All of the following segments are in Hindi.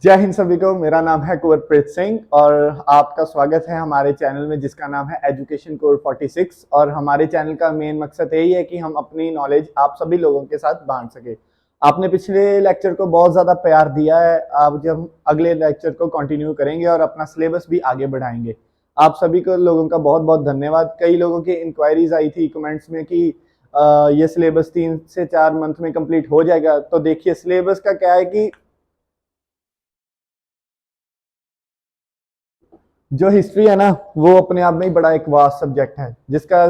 जय हिंद सभी को। मेरा नाम है कुंवरप्रीत सिंह और आपका स्वागत है हमारे चैनल में जिसका नाम है एजुकेशन कोर 46। और हमारे चैनल का मेन मकसद यही है कि हम अपनी नॉलेज आप सभी लोगों के साथ बांट सके। आपने पिछले लेक्चर को बहुत ज़्यादा प्यार दिया है। आप जब अगले लेक्चर को कंटिन्यू करेंगे और अपना सिलेबस भी आगे बढ़ाएंगे। आप सभी को लोगों का बहुत बहुत धन्यवाद। कई लोगों की इंक्वायरीज आई थी कमेंट्स में कि ये सिलेबस 3 से 4 मंथ में कंप्लीट हो जाएगा। तो देखिए, सिलेबस का क्या है कि जो हिस्ट्री है ना, वो अपने आप में ही बड़ा एक वास्ट सब्जेक्ट है जिसका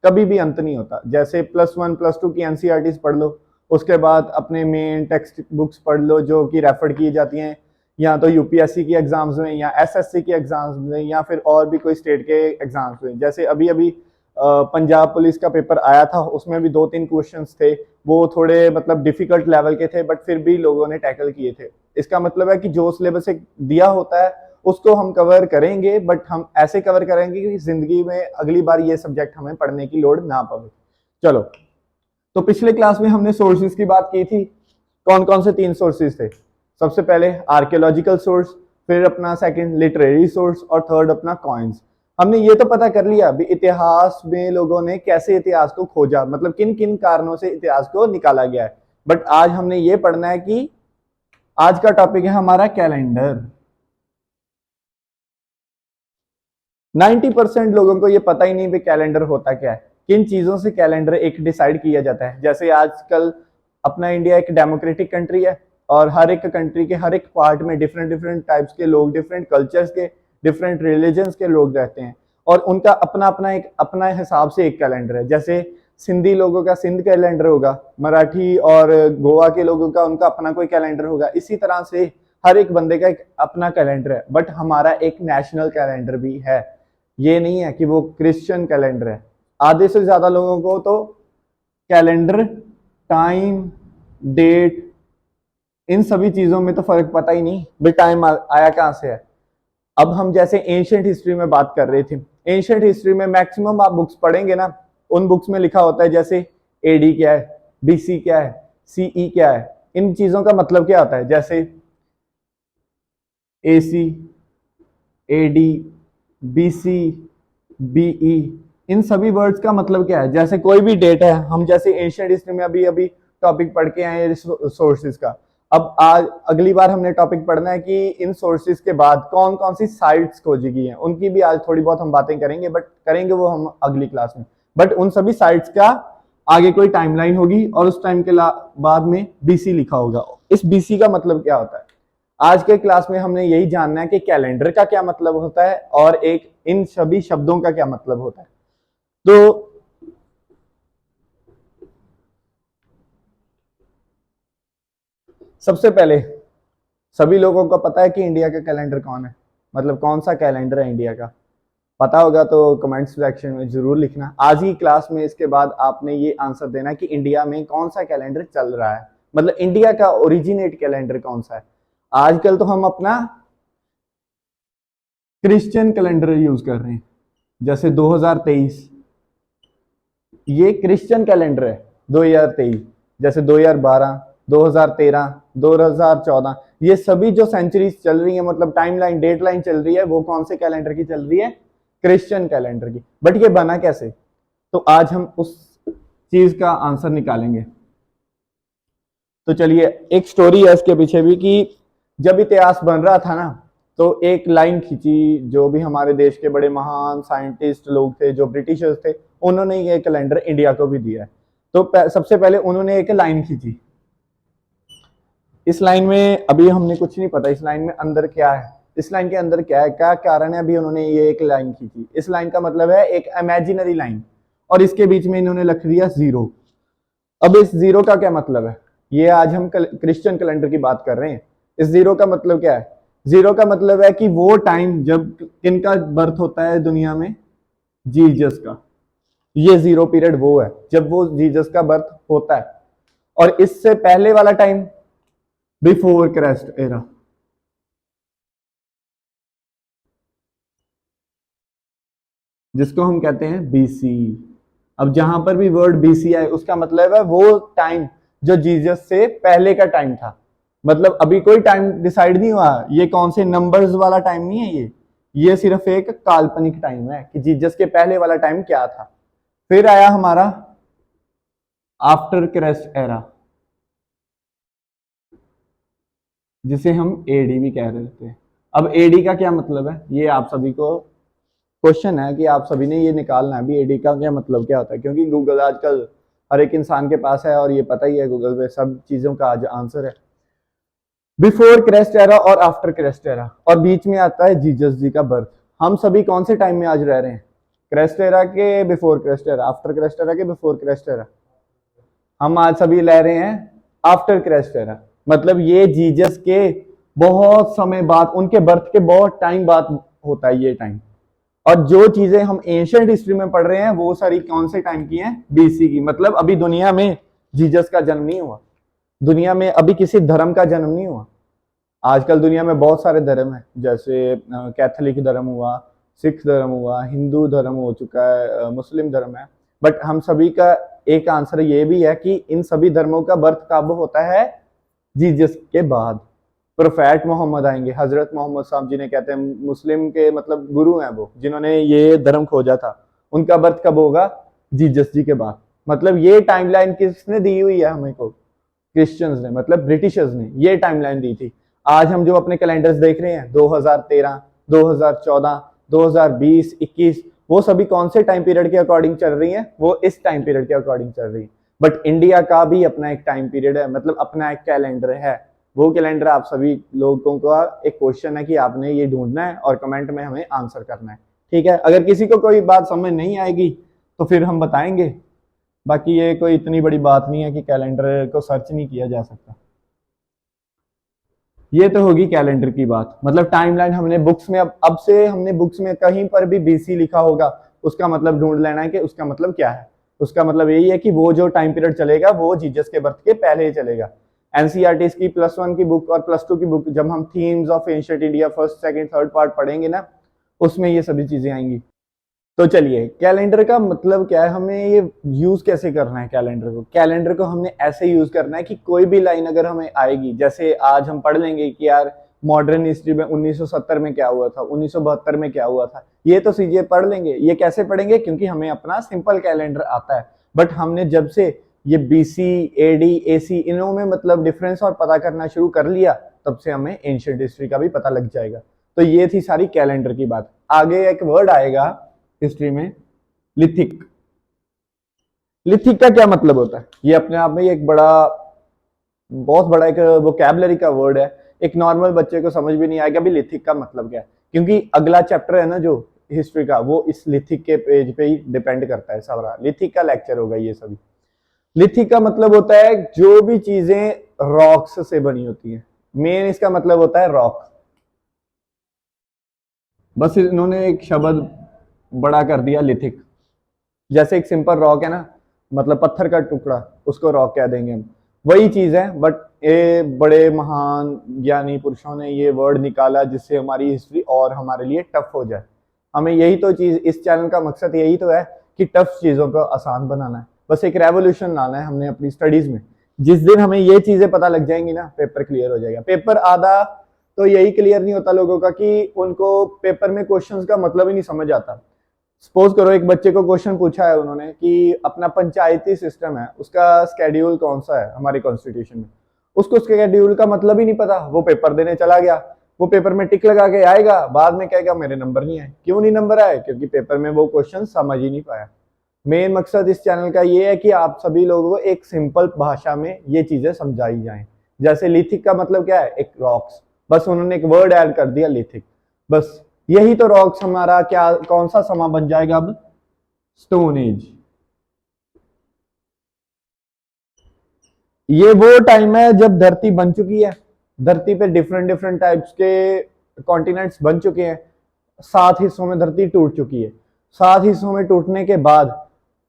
कभी भी अंत नहीं होता। जैसे +1 +2 की एनसीईआरटी पढ़ लो, उसके बाद अपने मेन टेक्स्ट बुक्स पढ़ लो जो कि रेफर की जाती हैं या तो यूपीएससी की एग्जाम्स में या एसएससी की एग्जाम्स में या फिर और भी कोई स्टेट के एग्जाम्स में। जैसे अभी अभी पंजाब पुलिस का पेपर आया था, उसमें भी 2-3 क्वेश्चंस थे। वो थोड़े मतलब डिफिकल्ट लेवल के थे बट फिर भी लोगों ने टैकल किए थे। इसका मतलब है कि जो सिलेबस एक दिया होता है उसको हम कवर करेंगे, बट हम ऐसे कवर करेंगे कि जिंदगी में अगली बार ये सब्जेक्ट हमें पढ़ने की लोड ना पड़े। चलो, तो पिछले क्लास में हमने सोर्सेज की बात की थी। कौन कौन से 3 सोर्सेज थे? सबसे पहले आर्कियोलॉजिकल सोर्स, फिर अपना सेकंड लिटरेरी सोर्स और थर्ड अपना कॉइन्स। हमने ये तो पता कर लिया भी इतिहास में लोगों ने कैसे इतिहास को खोजा, मतलब किन किन कारणों से इतिहास को निकाला गया है। बट आज हमने ये पढ़ना है कि आज का टॉपिक है हमारा कैलेंडर। 90% लोगों को ये पता ही नहीं भी कैलेंडर होता क्या है, किन चीजों से कैलेंडर एक डिसाइड किया जाता है। जैसे आजकल अपना इंडिया एक डेमोक्रेटिक कंट्री है और हर एक कंट्री के हर एक पार्ट में डिफरेंट डिफरेंट टाइप्स के लोग, डिफरेंट कल्चर्स के, डिफरेंट रिलीजन्स के लोग रहते हैं और उनका अपना अपना एक अपना हिसाब से एक कैलेंडर है। जैसे सिंधी लोगों का सिंध कैलेंडर होगा, मराठी और गोवा के लोगों का उनका अपना कोई कैलेंडर होगा। इसी तरह से हर एक बंदे का एक अपना कैलेंडर है, बट हमारा एक नेशनल कैलेंडर भी है। ये नहीं है कि वो क्रिश्चियन कैलेंडर है। आधे से ज्यादा लोगों को तो कैलेंडर, टाइम, डेट, इन सभी चीजों में तो फर्क पता ही नहीं भी टाइम आया कहां से है। अब हम जैसे एंशियंट हिस्ट्री में बात कर रहे थे, एंशियंट हिस्ट्री में मैक्सिमम आप बुक्स पढ़ेंगे ना, उन बुक्स में लिखा होता है जैसे एडी क्या है, बीसी क्या है, सीई क्या है। इन चीजों का मतलब क्या होता है? जैसे एसी, एडी, बीसी, बीई, इन सभी वर्ड्स का मतलब क्या है? जैसे कोई भी डेट है, हम जैसे एशियन हिस्ट्री में अभी अभी टॉपिक पढ़ के आए सोर्सेज का। अब आज अगली बार हमने टॉपिक पढ़ना है कि इन सोर्सेज के बाद कौन कौन सी साइट्स खोजी गई हैं, उनकी भी आज थोड़ी बहुत हम बातें करेंगे, बट करेंगे वो हम अगली क्लास में। बट उन सभी साइट्स का आगे कोई टाइमलाइन होगी और उस टाइम के बाद में बीसी लिखा होगा। इस बीसी का मतलब क्या होता है? आज के क्लास में हमने यही जानना है कि कैलेंडर का क्या मतलब होता है और एक इन सभी शब्दों का क्या मतलब होता है। तो सबसे पहले सभी लोगों को पता है कि इंडिया का कैलेंडर कौन है, मतलब कौन सा कैलेंडर है इंडिया का? पता होगा तो कमेंट सेक्शन में जरूर लिखना। आज ही क्लास में इसके बाद आपने ये आंसर देना कि इंडिया में कौन सा कैलेंडर चल रहा है, मतलब इंडिया का ओरिजिनेट कैलेंडर कौन सा है। आजकल तो हम अपना क्रिश्चियन कैलेंडर यूज कर रहे हैं। जैसे 2023 ये क्रिश्चियन कैलेंडर है। 2023 जैसे 2012, 2013, 2014, ये सभी जो सेंचुरीज चल रही है, मतलब टाइमलाइन, डेट लाइन चल रही है, वो कौन से कैलेंडर की चल रही है? क्रिश्चियन कैलेंडर की। बट ये बना कैसे? तो आज हम उस चीज का आंसर निकालेंगे। तो चलिए, एक स्टोरी है इसके पीछे भी कि जब इतिहास बन रहा था ना, तो एक लाइन खींची जो भी हमारे देश के बड़े महान साइंटिस्ट लोग थे, जो ब्रिटिशर्स थे, उन्होंने ये कैलेंडर इंडिया को भी दिया है। तो सबसे पहले उन्होंने एक लाइन खींची। इस लाइन में अभी हमने कुछ नहीं पता, इस लाइन में अंदर क्या है, इस लाइन के अंदर क्या है, क्या कारण है, अभी उन्होंने ये एक लाइन खींची। इस लाइन का मतलब है एक इमेजिनरी लाइन, और इसके बीच में इन्होंने लिख दिया जीरो। अब इस जीरो का क्या मतलब है? ये आज हम क्रिश्चियन कैलेंडर की बात कर रहे हैं। इस जीरो का मतलब क्या है? जीरो का मतलब है कि वो टाइम जब किनका बर्थ होता है दुनिया में? जीसस का। ये जीरो पीरियड वो है जब वो जीसस का बर्थ होता है। और इससे पहले वाला टाइम बिफोर क्राइस्ट एरा। जिसको हम कहते हैं बीसी। अब जहां पर भी वर्ड बीसी आए उसका मतलब है वो टाइम जो जीसस से पहले का टाइम था। मतलब अभी कोई टाइम डिसाइड नहीं हुआ, ये कौन से नंबर्स वाला टाइम नहीं है, ये सिर्फ एक काल्पनिक टाइम है कि जीसस के पहले वाला टाइम क्या था। फिर आया हमारा आफ्टर क्राइस्ट एरा, जिसे हम एडी भी कह रहे थे। अब एडी का क्या मतलब है, ये आप सभी को क्वेश्चन है कि आप सभी ने ये निकालना है भी एडी का क्या मतलब क्या होता है, क्योंकि गूगल आजकल हर एक इंसान के पास है और ये पता ही है गूगल पे सब चीजों का आज आंसर है। बिफोर क्राइस्ट एरा और आफ्टर क्राइस्ट एरा, और बीच में आता है जीसस जी का बर्थ। हम सभी कौन से टाइम में आज रह रहे हैं, क्राइस्ट एरा के before Christ era, after Christ era के बिफोर क्राइस्ट एरा? हम आज सभी रह रहे हैं आफ्टर क्राइस्ट एरा। मतलब ये जीसस के बहुत समय बाद, उनके बर्थ के बहुत टाइम बाद होता है ये टाइम। और जो चीजें हम एंशिएंट हिस्ट्री में पढ़ रहे हैं वो सारी कौन से टाइम की हैं, बीसी की। मतलब अभी दुनिया में जीसस का जन्म नहीं हुआ, दुनिया में अभी किसी धर्म का जन्म नहीं हुआ। आजकल दुनिया में बहुत सारे धर्म हैं, जैसे कैथोलिक धर्म हुआ, सिख धर्म हुआ, हिंदू धर्म हो चुका है, मुस्लिम धर्म है। बट हम सभी का एक आंसर ये भी है कि इन सभी धर्मों का बर्थ कब होता है, जीसस के बाद। प्रोफेट मोहम्मद आएंगे, हजरत मोहम्मद साहब जी ने कहते हैं, मुस्लिम के मतलब गुरु हैं वो, जिन्होंने ये धर्म खोजा था। उनका बर्थ कब होगा, जीसस जी के बाद। मतलब ये टाइमलाइन किसने दी हुई है हमें को, क्रिश्चियंस ने, मतलब ब्रिटिशर्स ने ये टाइमलाइन दी थी। आज हम जो अपने कैलेंडर्स देख रहे हैं 2013, 2014, 2020, 21, वो सभी कौन से टाइम पीरियड के अकॉर्डिंग चल रही हैं, वो इस टाइम पीरियड के अकॉर्डिंग चल रही है। बट इंडिया का भी अपना एक टाइम पीरियड है, मतलब अपना एक कैलेंडर है। वो कैलेंडर आप सभी लोगों का एक क्वेश्चन है कि आपने ये ढूंढना है और कमेंट में हमें आंसर करना है। ठीक है, अगर किसी को कोई बात समझ नहीं आएगी तो फिर हम बताएंगे। बाकी ये कोई इतनी बड़ी बात नहीं है कि कैलेंडर को सर्च नहीं किया जा सकता। ये तो होगी कैलेंडर की बात, मतलब टाइमलाइन हमने बुक्स में, अब से हमने बुक्स में कहीं पर भी बीसी लिखा होगा, उसका मतलब ढूंढ लेना है कि उसका मतलब क्या है। उसका मतलब यही है कि वो जो टाइम पीरियड चलेगा वो जीसस के बर्थ के पहले ही चलेगा। एनसीईआरटी की +1 की बुक और +2 की बुक, जब हम themes of ancient India first second third part पढ़ेंगे ना, उसमें ये सभी चीजें आएंगी। तो चलिए, कैलेंडर का मतलब क्या है, हमें ये यूज कैसे करना है कैलेंडर को। कैलेंडर को हमने ऐसे यूज करना है कि कोई भी लाइन अगर हमें आएगी, जैसे आज हम पढ़ लेंगे कि यार मॉडर्न हिस्ट्री में 1970 में क्या हुआ था, 1972 में क्या हुआ था, ये तो चीजें पढ़ लेंगे। ये कैसे पढ़ेंगे, क्योंकि हमें अपना सिंपल कैलेंडर आता है। बट हमने जब से ये बीसी, एडी, एसी, इनों में मतलब डिफरेंस और पता करना शुरू कर लिया, तब से हमें एंशिएंट हिस्ट्री का भी पता लग जाएगा। तो ये थी सारी कैलेंडर की बात। आगे एक वर्ड आएगा हिस्ट्री में, लिथिक। लिथिक का क्या मतलब होता है, ये अपने आप में एक बड़ा, बहुत बड़ा एक वोकैबुलरी का वर्ड है। एक नॉर्मल बच्चे को समझ भी नहीं आएगा भी लिथिक का मतलब क्या है, क्योंकि अगला चैप्टर है ना जो हिस्ट्री का, वो इस लिथिक के पेज पे ही डिपेंड करता है। सारा लिथिक का लेक्चर होगा ये सभी। लिथिक का मतलब होता है जो भी चीजें रॉक्स से बनी होती है, मेन इसका मतलब होता है रॉक। बस इन्होंने एक शब्द बड़ा कर दिया, लिथिक। जैसे एक सिंपल रॉक है ना, मतलब पत्थर का टुकड़ा, उसको रॉक कह देंगे हम, वही चीज है। बट ये बड़े महान ज्ञानी पुरुषों ने ये वर्ड निकाला जिससे हमारी हिस्ट्री और हमारे लिए टफ हो जाए। हमें यही तो चीज, इस चैनल का मकसद यही तो है कि टफ चीजों को आसान बनाना है। बस एक रेवोल्यूशन लाना है हमने अपनी स्टडीज में। जिस दिन हमें ये चीजें पता लग जाएंगी ना, पेपर क्लियर हो जाएगा। पेपर आधा तो यही क्लियर नहीं होता लोगों का कि उनको पेपर में क्वेश्चंस का मतलब ही नहीं समझ आता। सपोज करो एक बच्चे को क्वेश्चन पूछा है उन्होंने कि अपना पंचायती सिस्टम है, उसका स्केड्यूल कौन सा है हमारे कॉन्स्टिट्यूशन में, उसको स्केड्यूल का मतलब ही नहीं पता, वो पेपर देने चला गया। वो पेपर में टिक लगा के आएगा, बाद में कहेगा मेरे नंबर नहीं आए। क्यों नहीं नंबर आए, क्योंकि पेपर में वो क्वेश्चन समझ ही नहीं पाया। मेन मकसद इस चैनल का ये है कि आप सभी लोगों को एक सिंपल भाषा में ये चीजें समझाई जाएं। जैसे लिथिक का मतलब क्या है, एक रॉक्स, बस उन्होंने एक वर्ड ऐड कर दिया लिथिक, बस यही तो रॉक्स हमारा क्या, कौन सा समा बन जाएगा अब, स्टोन एज। ये वो टाइम है जब धरती बन चुकी है, धरती पे डिफरेंट डिफरेंट टाइप्स के कॉन्टिनेंट्स बन चुके हैं, 7 हिस्सों में धरती टूट चुकी है। 7 हिस्सों में टूटने के बाद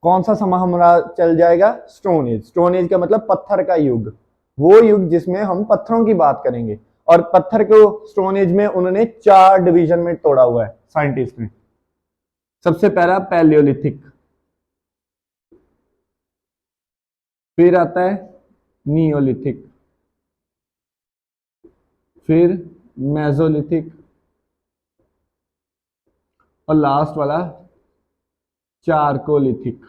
कौन सा समा हमारा चल जाएगा, स्टोन एज। स्टोन एज का मतलब पत्थर का युग, वो युग जिसमें हम पत्थरों की बात करेंगे। और पत्थर को स्टोन एज में उन्होंने 4 डिवीजन में तोड़ा हुआ है साइंटिस्ट ने। सबसे पहला पैलियोलिथिक, फिर आता है नियोलिथिक, फिर मेसोलिथिक, और लास्ट वाला चारकोलिथिक।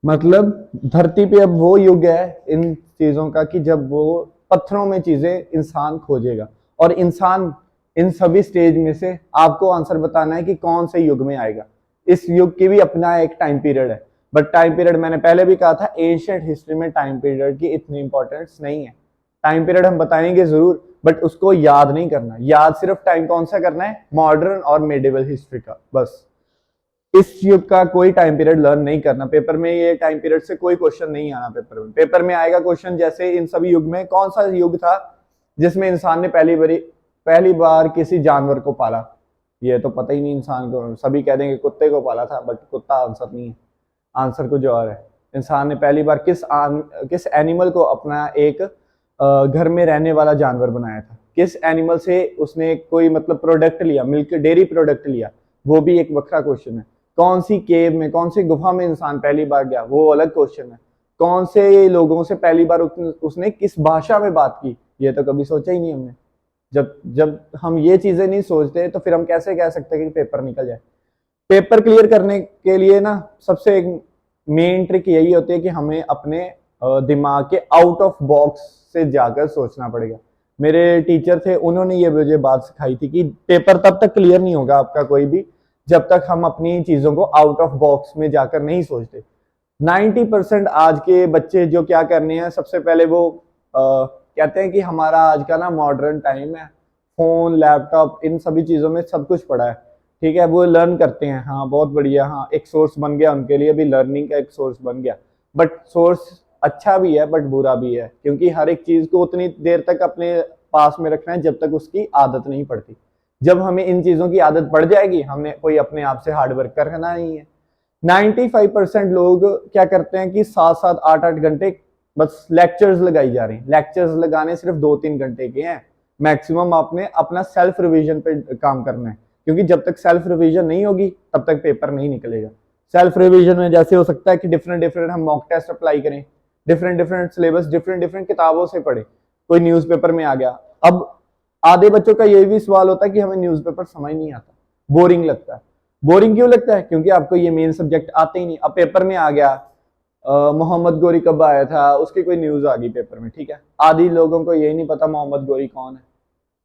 मतलब धरती पे अब वो युग है इन चीजों का कि जब वो पत्थरों में चीजें इंसान खोजेगा, और इंसान इन सभी स्टेज में से आपको आंसर बताना है कि कौन से युग में आएगा। इस युग की भी अपना एक टाइम पीरियड है, बट टाइम पीरियड मैंने पहले भी कहा था एशियंट हिस्ट्री में टाइम पीरियड की इतनी इंपॉर्टेंस नहीं है। टाइम पीरियड हम बताएंगे जरूर, बट उसको याद नहीं करना। याद सिर्फ टाइम कौन सा करना है, मॉडर्न और मेडिवल हिस्ट्री का, बस। इस युग का कोई टाइम पीरियड लर्न नहीं करना। पेपर में ये टाइम पीरियड से कोई क्वेश्चन नहीं आना। पेपर में आएगा क्वेश्चन जैसे इन सभी युग में कौन सा युग था जिसमें इंसान ने पहली बार किसी जानवर को पाला। ये तो पता ही नहीं इंसान को, सभी कह देंगे कुत्ते को पाला था, बट कुत्ता आंसर नहीं है, आंसर कुछ और है। इंसान ने पहली बार किस एनिमल को अपना एक घर में रहने वाला जानवर बनाया था, किस एनिमल से उसने कोई मतलब प्रोडक्ट लिया, मिल्क डेयरी प्रोडक्ट लिया, वो भी एक वक्रा क्वेश्चन है। कौन सी केव में, कौन सी गुफा में इंसान पहली बार गया, वो अलग क्वेश्चन है। कौन से लोगों से पहली बार उसने किस भाषा में बात की, ये तो कभी सोचा ही नहीं हमने। जब जब हम ये चीजें नहीं सोचते तो फिर हम कैसे कह सकते हैं कि पेपर निकल जाए। पेपर क्लियर करने के लिए ना सबसे एक मेन ट्रिक यही होती है कि हमें अपने दिमाग के आउट ऑफ बॉक्स से जाकर सोचना पड़ेगा। मेरे टीचर थे, उन्होंने ये मुझे बात सिखाई थी कि पेपर तब तक क्लियर नहीं होगा आपका कोई भी जब तक हम अपनी चीजों को आउट ऑफ बॉक्स में जाकर नहीं सोचते। 90% आज के बच्चे जो क्या करने हैं, सबसे पहले वो कहते हैं कि हमारा आज का ना मॉडर्न टाइम है, फोन लैपटॉप इन सभी चीजों में सब कुछ पड़ा है, ठीक है, वो लर्न करते हैं, हाँ बहुत बढ़िया, हाँ एक सोर्स बन गया उनके लिए भी, लर्निंग का एक सोर्स बन गया। बट सोर्स अच्छा भी है बट बुरा भी है, क्योंकि हर एक चीज को उतनी देर तक अपने पास में रखना है जब तक उसकी आदत नहीं पड़ती। जब हमें इन चीजों की आदत पड़ जाएगी, हमने कोई अपने आप से हार्ड वर्क करना नहीं है। 95% लोग क्या करते हैं कि 7-7 8-8 घंटे बस लेक्चर्स लगाई जा रही हैं। लेक्चर्स लगाने सिर्फ 2-3 घंटे के हैं। मैक्सिमम आपने अपना सेल्फ रिवीजन पे काम करना है, क्योंकि जब तक सेल्फ रिवीजन नहीं होगी तब तक पेपर नहीं निकलेगा। सेल्फ रिवीजन में जैसे हो सकता है कि डिफरेंट हम मॉक टेस्ट अप्लाई करें, डिफरेंट सिलेबस डिफरेंट किताबों से पढ़े, कोई न्यूज़पेपर में आ गया। अब आधे बच्चों का ये भी सवाल होता है कि हमें न्यूज़पेपर समझ नहीं आता, बोरिंग लगता है। बोरिंग क्यों लगता है, क्योंकि आपको ये मेन सब्जेक्ट आते ही नहीं। अब पेपर में आ गया मोहम्मद गोरी कब आया था, उसकी कोई न्यूज आ गई पेपर में, ठीक है, आधी लोगों को यही नहीं पता मोहम्मद गोरी कौन है,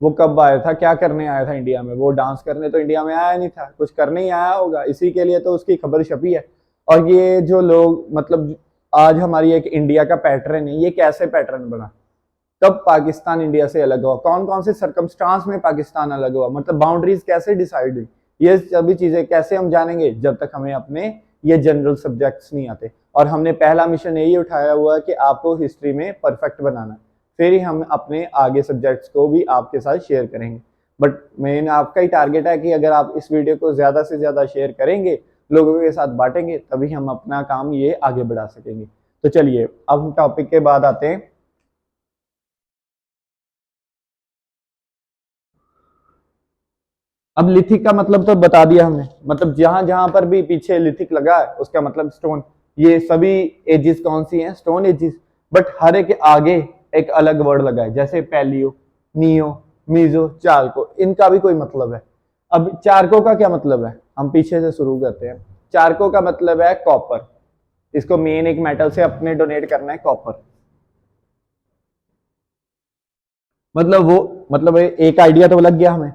वो कब आया था, क्या करने आया था इंडिया में। वो डांस करने तो इंडिया में आया नहीं था, कुछ करने ही आया होगा, इसी के लिए तो उसकी खबर छपी है। और ये जो लोग मतलब आज हमारी एक इंडिया का पैटर्न है, ये कैसे पैटर्न बना, कब पाकिस्तान इंडिया से अलग हुआ, कौन कौन से सरकमस्टांस में पाकिस्तान अलग हुआ, मतलब बाउंड्रीज कैसे डिसाइड हुई, ये सभी चीजें कैसे हम जानेंगे जब तक हमें अपने ये जनरल सब्जेक्ट्स नहीं आते। और हमने पहला मिशन यही उठाया हुआ है कि आपको हिस्ट्री में परफेक्ट बनाना, फिर ही हम अपने आगे सब्जेक्ट्स को भी आपके साथ शेयर करेंगे। बट मेन आपका ही टारगेट है कि अगर आप इस वीडियो को ज्यादा से ज्यादा शेयर करेंगे, लोगों के साथ बांटेंगे, तभी हम अपना काम ये आगे बढ़ा सकेंगे। तो चलिए अब हम टॉपिक के बाद आते हैं। अब लिथिक का मतलब तो बता दिया हमने, मतलब जहां जहां पर भी पीछे लिथिक लगा है उसका मतलब स्टोन। ये सभी एजिस कौन सी हैं, स्टोन एजिस। बट हर एक आगे एक अलग वर्ड लगा है, जैसे पैलियो, नियो, मीजो, चारको, इनका भी कोई मतलब है। अब चारको का क्या मतलब है, हम पीछे से शुरू करते हैं। चारको का मतलब है कॉपर। इसको मेन एक मेटल से अपने डोनेट करना है, कॉपर। मतलब एक आइडिया तो लग गया हमें।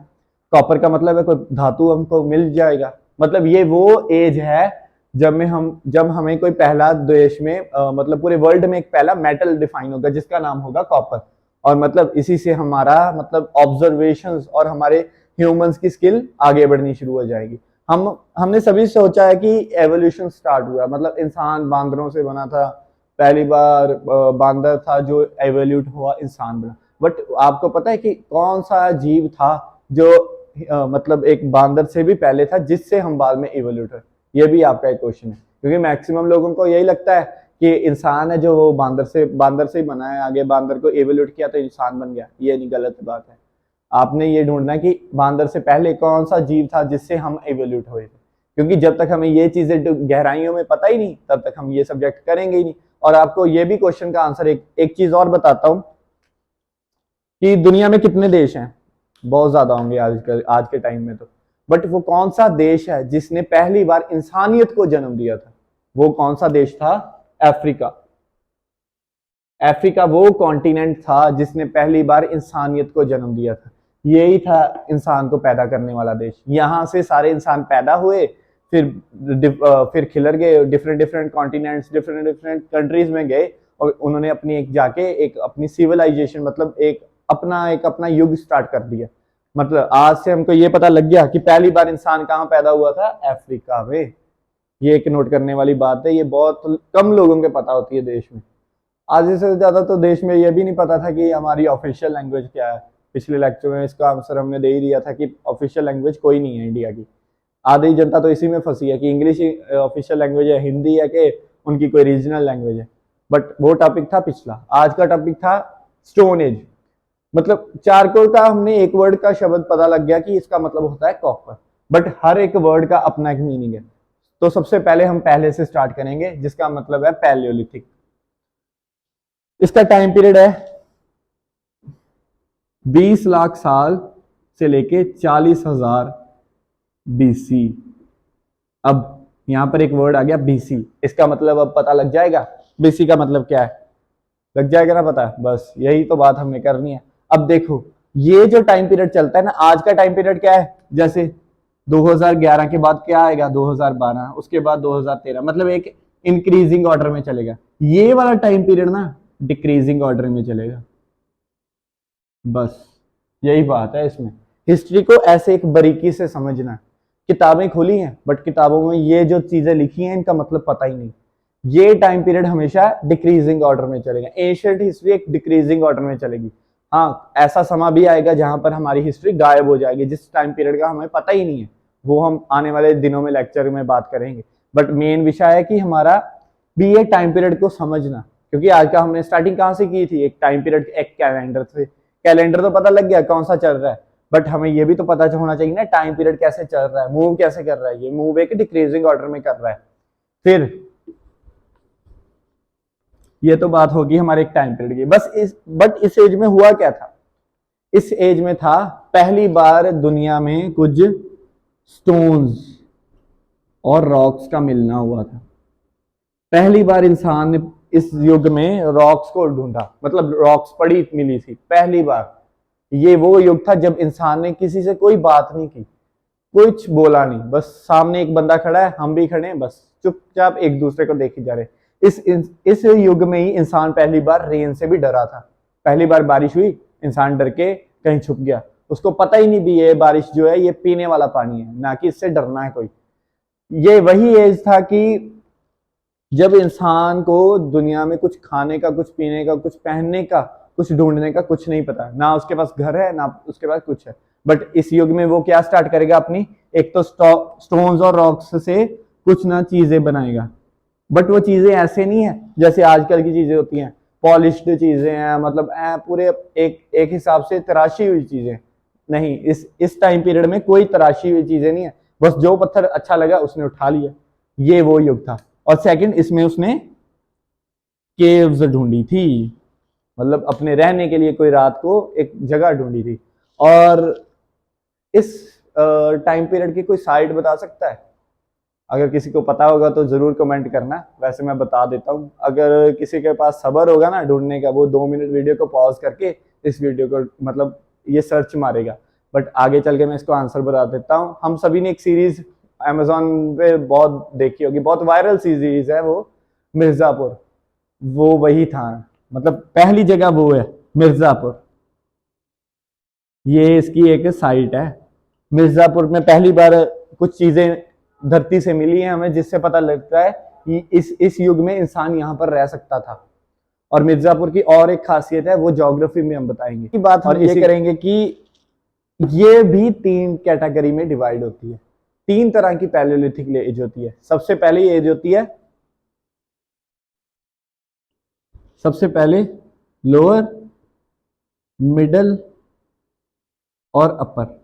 कॉपर का मतलब है कोई धातु हमको मिल जाएगा। मतलब ये वो एज है जब हमें कोई पहला देश में मतलब पूरे वर्ल्ड में एक पहला मेटल डिफाइन होगा जिसका नाम होगा कॉपर। और मतलब इसी से हमारा मतलब ऑब्जर्वेशंस और हमारे ह्यूमंस की स्किल आगे बढ़नी शुरू हो जाएगी। हमने सभी सोचा है कि एवोल्यूशन स्टार्ट हुआ, मतलब इंसान बांदरों से बना था, पहली बार बांदर था जो एवोल्यूट हुआ इंसान बना। बट आपको पता है कि कौन सा जीव था जो मतलब एक बांदर से भी पहले था जिससे हम बाद में इवोल्यूट हुए? ये भी आपका एक क्वेश्चन है, क्योंकि मैक्सिमम लोगों को यही लगता है कि इंसान है जो वो बांदर से ही बना है, आगे बांदर को इवोल्यूट किया तो इंसान बन गया। ये नहीं, गलत बात है। आपने ये ढूंढना है कि बांदर से पहले कौन सा जीव था जिससे हम इवोल्यूट हुए थे, क्योंकि जब तक हमें ये चीजें गहराइयों में पता ही नहीं तब तक हम ये सब्जेक्ट करेंगे ही नहीं। और आपको ये भी क्वेश्चन का आंसर एक चीज और बताता हूं कि दुनिया में कितने देश हैं। बहुत ज्यादा होंगे आज के टाइम में तो, बट वो कौन सा देश है जिसने पहली बार इंसानियत को जन्म दिया था? वो कौन सा देश था? अफ्रीका। अफ्रीका वो कॉन्टिनेंट था जिसने पहली बार इंसानियत को जन्म दिया था। यही था इंसान को पैदा करने वाला देश। यहां से सारे इंसान पैदा हुए, फिर खिलर गए, different different continents, different different countries में गए, और उन्होंने अपनी एक जाके एक अपनी सिविलाइजेशन, मतलब एक अपना युग स्टार्ट कर दिया। मतलब आज से हमको ये पता लग गया कि पहली बार इंसान कहाँ पैदा हुआ था? अफ्रीका में। ये एक नोट करने वाली बात है, ये बहुत कम लोगों के पता होती है देश में। आधे से ज्यादा तो देश में ये भी नहीं पता था कि हमारी ऑफिशियल लैंग्वेज क्या है। पिछले लेक्चर में इसका आंसर हमने दे ही दिया था कि ऑफिशियल लैंग्वेज कोई नहीं है इंडिया की। आधी जनता तो इसी में फंसी है कि इंग्लिश ही ऑफिशियल लैंग्वेज है, हिंदी है कि उनकी कोई रीजनल लैंग्वेज है। बट वो टॉपिक था पिछला। आज का टॉपिक था स्टोन एज। मतलब चारकोल का हमने एक वर्ड का शब्द पता लग गया कि इसका मतलब होता है कॉपर, बट हर एक वर्ड का अपना एक मीनिंग है। तो सबसे पहले हम पहले से स्टार्ट करेंगे, जिसका मतलब है पैलियोलिथिक। इसका टाइम पीरियड है 20 लाख साल से लेके 40,000 बीसी। अब यहां पर एक वर्ड आ गया बीसी, इसका मतलब अब पता लग जाएगा बीसी का मतलब क्या है? लग जाएगा ना पता? बस यही तो बात हमने करनी है। अब देखो, ये जो टाइम पीरियड चलता है ना, आज का टाइम पीरियड क्या है? जैसे 2011 के बाद क्या आएगा? 2012, उसके बाद 2013, मतलब एक इंक्रीजिंग ऑर्डर में चलेगा। ये वाला टाइम पीरियड ना डिक्रीजिंग ऑर्डर में चलेगा। बस यही बात है इसमें। हिस्ट्री को ऐसे एक बारीकी से समझना। किताबें खुली हैं, बट किताबों में ये जो चीजें लिखी हैं इनका मतलब पता ही नहीं। ये टाइम पीरियड हमेशा डिक्रीजिंग ऑर्डर में चलेगा। एंशिएंट हिस्ट्री एक डिक्रीजिंग ऑर्डर में चलेगी। हाँ, ऐसा समा भी आएगा जहां पर हमारी हिस्ट्री गायब हो जाएगी, जिस टाइम पीरियड का हमें पता ही नहीं है। वो हम आने वाले दिनों में लेक्चर में बात करेंगे। बट मेन विषय है कि हमारा भी ये टाइम पीरियड को समझना, क्योंकि आज का हमने स्टार्टिंग कहां से की थी? एक टाइम पीरियड, एक कैलेंडर से। कैलेंडर तो पता लग गया कौन सा चल रहा है, बट हमें ये भी तो पता होना चाहिए ना टाइम पीरियड कैसे चल रहा है, मूव कैसे कर रहा है। ये मूव एक डिक्रीजिंग ऑर्डर में कर रहा है। फिर ये तो बात होगी हमारे एक टाइम पीरियड की। बट इस एज में हुआ क्या था? इस एज में था पहली बार दुनिया में कुछ स्टोन्स और रॉक्स का मिलना हुआ था। पहली बार इंसान ने इस युग में रॉक्स को ढूंढा, मतलब रॉक्स पड़ी मिली थी पहली बार। ये वो युग था जब इंसान ने किसी से कोई बात नहीं की, कुछ बोला नहीं, बस सामने एक बंदा खड़ा है, हम भी खड़े हैं, बस चुपचाप एक दूसरे को देखे जा रहे। इस युग में ही इंसान पहली बार रेन से भी डरा था। पहली बार बारिश हुई, इंसान डर के कहीं छुप गया। उसको पता ही नहीं भी ये बारिश जो है ये पीने वाला पानी है, ना कि इससे डरना है कोई। ये वही एज था कि जब इंसान को दुनिया में कुछ खाने का, कुछ पीने का, कुछ पहनने का, कुछ ढूंढने का कुछ नहीं पता, ना उसके पास घर है ना उसके पास कुछ है। बट इस युग में वो क्या स्टार्ट करेगा? अपनी एक तो स्टोन्स और रॉक्स से कुछ ना चीजें बनाएगा। बट वो चीजें ऐसे नहीं है जैसे आजकल की चीजें होती हैं, पॉलिश्ड चीजें हैं, मतलब पूरे एक हिसाब से तराशी हुई चीजें नहीं। इस टाइम पीरियड में कोई तराशी हुई चीजें नहीं है, बस जो पत्थर अच्छा लगा उसने उठा लिया। ये वो युग था। और सेकंड, इसमें उसने केव्स ढूंढी थी, मतलब अपने रहने के लिए कोई रात को एक जगह ढूंढी थी। और इस टाइम पीरियड की कोई साइट बता सकता है? अगर किसी को पता होगा तो जरूर कमेंट करना। वैसे मैं बता देता हूँ, अगर किसी के पास सब्र होगा ना ढूंढने का, वो 2 मिनट वीडियो को पॉज करके इस वीडियो को मतलब ये सर्च मारेगा। बट आगे चल के मैं इसको आंसर बता देता हूँ। हम सभी ने एक सीरीज अमेजोन पे बहुत देखी होगी, बहुत वायरल सीरीज है वो, मिर्जापुर। वो वही था, मतलब पहली जगह वो है मिर्जापुर। ये इसकी एक साइट है। मिर्जापुर में पहली बार कुछ चीजें धरती से मिली हैं हमें, जिससे पता लगता है कि इस युग में इंसान यहाँ पर रह सकता था। और मिर्जापुर की और एक खासियत है, वो ज्योग्राफी में हम बताएंगे की बात। और ये करेंगे कि ये भी 3 कैटेगरी में डिवाइड होती है। 3 तरह की पैलियोलिथिक एज होती है। सबसे पहले एज होती है, सबसे पहले लोअर, मिडल और अपर।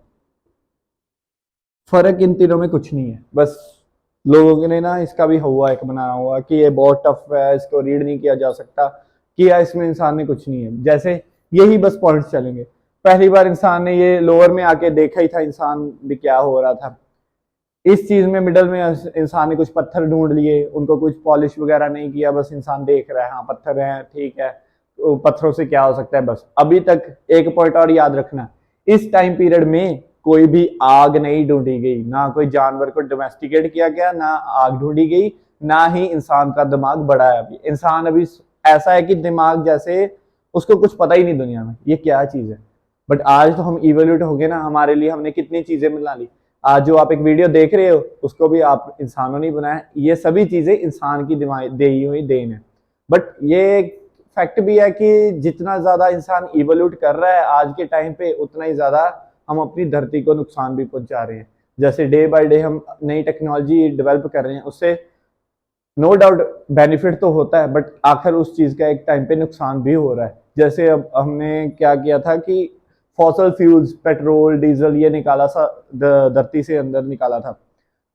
फर्क इन तीनों में कुछ नहीं है, बस लोगों ने ना इसका भी हुआ एक बनाया हुआ कि ये बहुत टफ है, इसको रीड नहीं किया जा सकता, किया इसमें इंसान ने कुछ नहीं है। जैसे यही बस पॉइंट्स चलेंगे। पहली बार इंसान ने ये लोअर में आके देखा ही था इंसान भी क्या हो रहा था। इस चीज में मिडल में इंसान ने कुछ पत्थर ढूंढ लिए, उनको कुछ पॉलिश वगैरह नहीं किया, बस इंसान देख रहा है, हाँ पत्थर है ठीक है, तो पत्थरों से क्या हो सकता है बस। अभी तक एक पॉइंट और याद रखना, इस टाइम पीरियड में कोई भी आग नहीं ढूंढी गई, ना कोई जानवर को डोमेस्टिकेट किया गया, ना आग ढूंढी गई, ना ही इंसान का दिमाग बढ़ा है। अभी इंसान अभी ऐसा है कि दिमाग जैसे उसको कुछ पता ही नहीं दुनिया में ये क्या चीज है। बट आज तो हम इवोल्यूट हो गए ना, हमारे लिए हमने कितनी चीजें मिला ली। आज जो आप एक वीडियो देख रहे हो उसको भी आप इंसानों ने बनाया, ये सभी चीजें इंसान की दी हुई देन है। बट ये फैक्ट भी है कि जितना ज्यादा इंसान इवोल्यूट कर रहा है आज के टाइम पे, उतना ही ज्यादा हम अपनी धरती को नुकसान भी पहुंचा रहे हैं। जैसे डे बाय डे हम नई टेक्नोलॉजी डेवलप कर रहे हैं, उससे नो डाउट बेनिफिट तो होता है, बट आखिर उस चीज का एक टाइम पे नुकसान भी हो रहा है। जैसे अब हमने क्या किया था कि फॉसल फ्यूल्स, पेट्रोल डीजल ये निकाला सा धरती से अंदर निकाला था।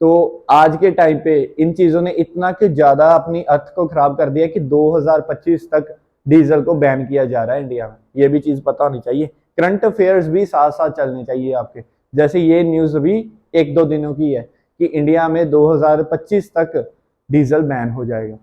तो आज के टाइम पे इन चीजों ने इतना कि ज्यादा अपनी अर्थ को खराब कर दिया कि 2025 तक डीजल को बैन किया जा रहा है इंडिया में। ये भी चीज पता होनी चाहिए। करंट अफेयर्स भी साथ साथ चलने चाहिए आपके। जैसे ये न्यूज अभी एक दो दिनों की है कि इंडिया में 2025 तक डीजल बैन हो जाएगा।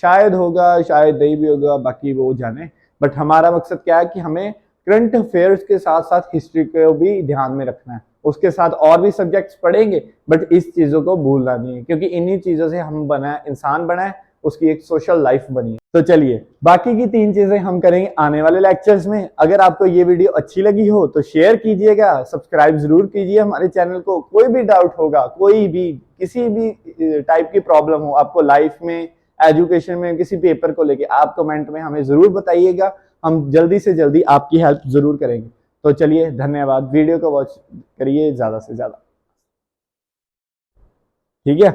शायद होगा, शायद नहीं भी होगा, बाकी वो जाने। बट हमारा मकसद क्या है कि हमें करंट अफेयर्स के साथ साथ हिस्ट्री को भी ध्यान में रखना है। उसके साथ और भी सब्जेक्ट्स पढ़ेंगे, बट इस चीजों को भूलना नहीं है, क्योंकि इन्हीं चीजों से हम बना इंसान बना है, उसकी एक सोशल लाइफ बनी है। तो चलिए बाकी की 3 चीजें हम करेंगे आने वाले लेक्चर्स में। अगर आपको ये वीडियो अच्छी लगी हो तो शेयर कीजिएगा, सब्सक्राइब जरूर कीजिए हमारे चैनल को। कोई भी डाउट होगा, कोई भी किसी भी टाइप की प्रॉब्लम हो आपको लाइफ में, एजुकेशन में, किसी पेपर को लेके, आप कमेंट में हमें जरूर बताइएगा। हम जल्दी से जल्दी आपकी हेल्प जरूर करेंगे। तो चलिए धन्यवाद, वीडियो को वॉच करिए ज्यादा से ज्यादा, ठीक है।